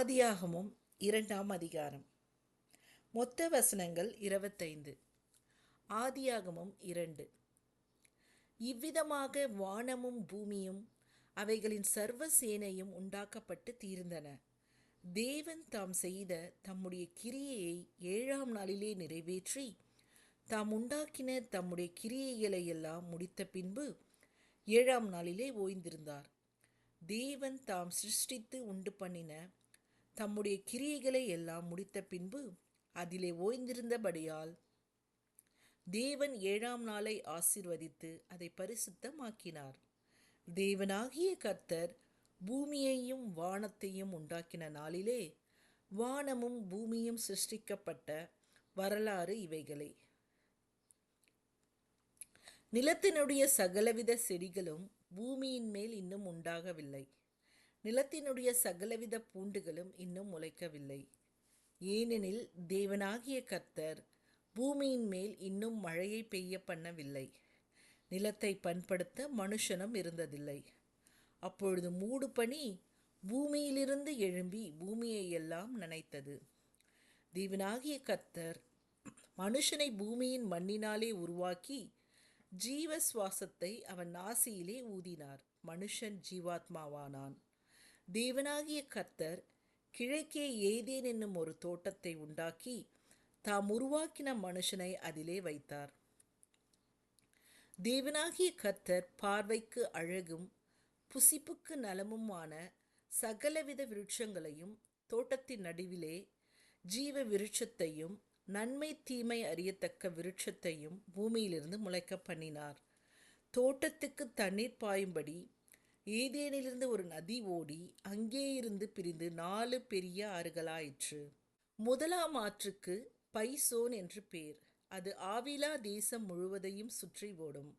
ஆதியாகமம் 2ஆம் அதிகாரம். மொத்த வசனங்கள் 25. ஆதியாகமம் 2. இவ்விதமாக வானமும் பூமியும் அவைகளின் சர்வ சேனையும் உண்டாக்கப்பட்டு தீர்ந்தன. தேவன் தாம் செய்த தம்முடைய கிரியையை 7ஆம் நாளிலே நிறைவேற்றி தாம் உண்டாக்கின தம்முடைய கிரியைகளை எல்லாம் முடித்த பின்பு 7ஆம் நாளிலே ஓய்ந்திருந்தார். தேவன் தாம் சிருஷ்டித்து உண்டு பண்ணின தம்முடைய கிரியைகளை எல்லாம் முடித்த பின்பு அதிலே ஓய்ந்திருந்தபடியால் தேவன் 7ஆம் நாளை ஆசீர்வதித்து அதை பரிசுத்தமாக்கினார். தேவனாகிய கர்த்தர் பூமியையும் வானத்தையும் உண்டாக்கின நாளிலே வானமும் பூமியும் சிருஷ்டிக்கப்பட்ட வரலாறு இவைகளே. நிலத்தினுடைய சகலவித செடிகளும் பூமியின் மேல் இன்னும் உண்டாகவில்லை. நிலத்தினுடைய சகலவித பூண்டுகளும் இன்னும் முளைக்கவில்லை. ஏனெனில் தேவனாகிய கர்த்தர் பூமியின் மேல் இன்னும் மழையை பெய்ய பண்ணவில்லை. நிலத்தை பண்படுத்த மனுஷனும் இருந்ததில்லை. அப்பொழுது மூடு பனி பூமியிலிருந்து எழும்பி பூமியை எல்லாம் நனைத்தது. தேவனாகிய கர்த்தர் மனுஷனை பூமியின் மண்ணினாலே உருவாக்கி ஜீவ சுவாசத்தை அவன் நாசியிலே ஊதினார். மனுஷன் ஜீவாத்மாவானான். தேவனாகிய கர்த்தர் கிழக்கே ஏதேன் என்னும் ஒரு தோட்டத்தை உண்டாக்கி தாம் உருவாக்கின மனுஷனை அதிலே வைத்தார். தேவனாகிய கர்த்தர் பார்வைக்கு அழகும் புசிப்புக்கு நலமுமான சகலவித விருட்சங்களையும் தோட்டத்தின் நடுவிலே ஜீவ விருட்சத்தையும் நன்மை தீமை அறியத்தக்க விருட்சத்தையும் பூமியிலிருந்து முளைக்க பண்ணினார். தோட்டத்துக்கு தண்ணீர் பாயும்படி ஏதேனிலிருந்து ஒரு நதி ஓடி அங்கேயிருந்து பிரிந்து 4 பெரிய ஆறுகளாயிற்று. முதலாம் ஆற்றுக்கு பைசோன் என்று பேர். அது ஆவிலா தேசம் முழுவதையும் சுற்றி ஓடும்.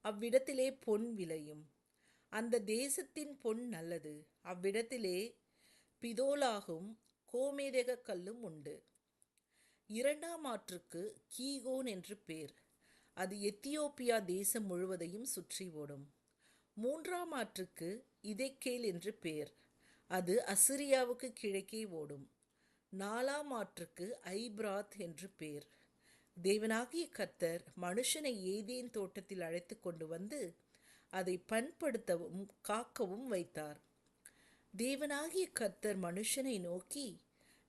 அவ்விடத்திலே பொன் விளையும். அந்த தேசத்தின் பொன் நல்லது. அவ்விடத்திலே பிதோலாகும் கோமேதக கல்லும் உண்டு. 2ஆம் ஆற்றுக்கு கீகோன் என்று பேர். அது எத்தியோப்பியா தேசம் முழுவதையும் சுற்றி ஓடும். 3ஆம் ஆற்றுக்கு இதெக்கேல் என்று பேர். அது அசிரியாவுக்கு கிழக்கே ஓடும். 4ஆம் ஆற்றுக்கு ஐபிராத் என்று பேர். தேவனாகிய கர்த்தர் மனுஷனை ஏதேன் தோட்டத்தில் அழைத்து கொண்டு வந்து அதை பண்படுத்தவும் காக்கவும் வைத்தார். தேவனாகிய கர்த்தர் மனுஷனை நோக்கி,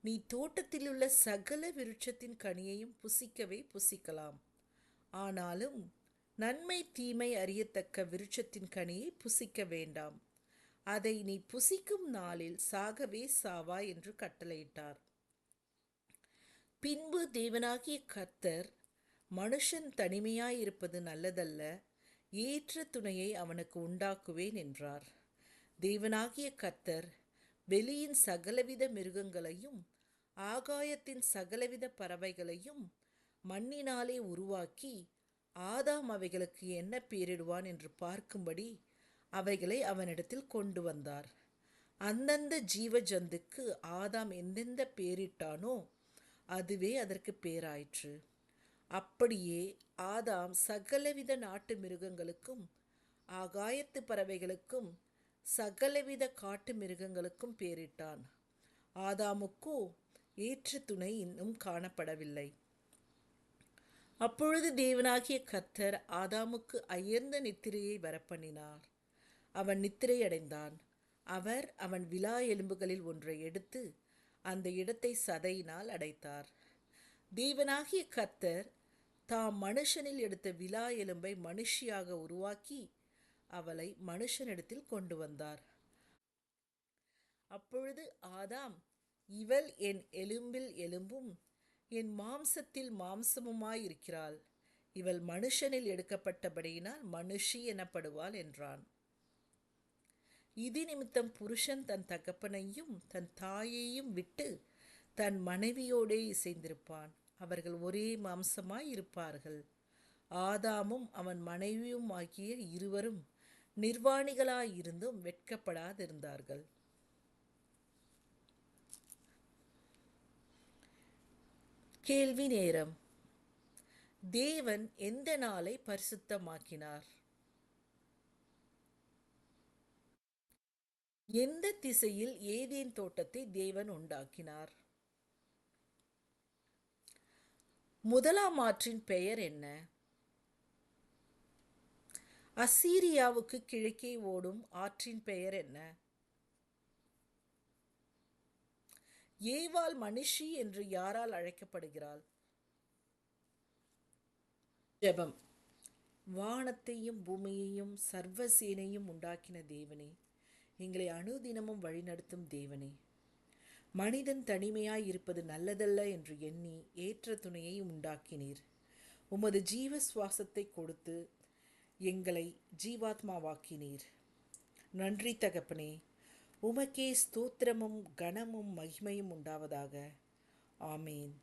நீ தோட்டத்திலுள்ள சகல விருட்சத்தின் கனியையும் புசிக்கவே புசிக்கலாம். ஆனாலும் நன்மை தீமை அறியத்தக்க விருட்சத்தின் கனியை புசிக்க வேண்டாம். அதை நீ புசிக்கும் நாளில் சாகவே சாவாய் என்று கட்டளையிட்டார். பின்பு தேவனாகிய கர்த்தர் மனுஷன் தனிமையாயிருப்பது நல்லதல்ல, ஏற்ற துணையை அவனுக்கு உண்டாக்குவேன் என்றார். தேவனாகிய கர்த்தர் வெளியின் சகலவித மிருகங்களையும் ஆகாயத்தின் சகலவித பறவைகளையும் மண்ணினாலே உருவாக்கி ஆதாம் அவைகளுக்கு என்ன பேரிடுவான் என்று பார்க்கும்படி அவைகளை அவனிடத்தில் கொண்டு வந்தார். அந்தந்த ஜீவ ஜந்துக்கு ஆதாம் எந்தெந்த பேரிட்டானோ அதுவே அதற்கு பேராயிற்று. அப்படியே ஆதாம் சகலவித நாட்டு மிருகங்களுக்கும் ஆகாயத்து பறவைகளுக்கும் சகலவித காட்டு மிருகங்களுக்கும் பேரிட்டான். ஆதாமுக்கோ ஏற்ற துணை இன்னும் காணப்படவில்லை. அப்பொழுது தேவனாகிய கர்த்தர் ஆதாமுக்கு அயர்ந்த நித்திரையை வரப்பண்ணினார். அவன் நித்திரை அடைந்தான். அவர் அவன் விலா எலும்புகளில் ஒன்றை எடுத்து அந்த இடத்தை சதையினால் அடைத்தார். தேவனாகிய கர்த்தர் தாம் மனுஷனில் எடுத்த விலா எலும்பை மனுஷியாக உருவாக்கி அவளை மனுஷனிடத்தில் கொண்டு வந்தார். அப்பொழுது ஆதாம், இவள் என் எலும்பில் எலும்பும் என் மாம்சத்தில் மாம்சமுமாயிருக்கிறாள். இவள் மனுஷனில் எடுக்கப்பட்டபடியினால் மனுஷி எனப்படுவாள் என்றான். இது நிமித்தம் புருஷன் தன் தகப்பனையும் தன் தாயையும் விட்டு தன் மனைவியோடே இசைந்திருப்பான். அவர்கள் ஒரே மாம்சமாய் இருப்பார்கள். ஆதாமும் அவன் மனைவியும் ஆகிய இருவரும் நிர்வாணிகளாயிருந்தும் வெட்கப்படாதிருந்தார்கள். கேள்வி நேரம். தேவன் எந்த நாளை பரிசுத்தமாக்கினார்? எந்த திசையில் ஏதேன் தோட்டத்தை தேவன் உண்டாக்கினார்? முதலாம் ஆற்றின் பெயர் என்ன? அசீரியாவுக்கு கிழக்கே ஓடும் ஆற்றின் பெயர் என்ன? ஏவாள் மனுஷி என்று யாரால் அழைக்கப்படுகிறாள்? ஜெபம். வானத்தையும் பூமியையும் சர்வசேனையும் உண்டாக்கின தேவனே, எங்களை அனுதினமும் வழிநடத்தும் தேவனே, மனிதன் தனிமையாய் இருப்பது நல்லதல்ல என்று எண்ணி ஏற்ற துணையை உண்டாக்கினீர். உமது ஜீவ சுவாசத்தை கொடுத்து எங்களை ஜீவாத்மாவாக்கினீர். நன்றி தகப்பனே. உமக்கே ஸ்தோத்திரமும் கனமும் மகிமையும் உண்டாவதாக. ஆமேன்.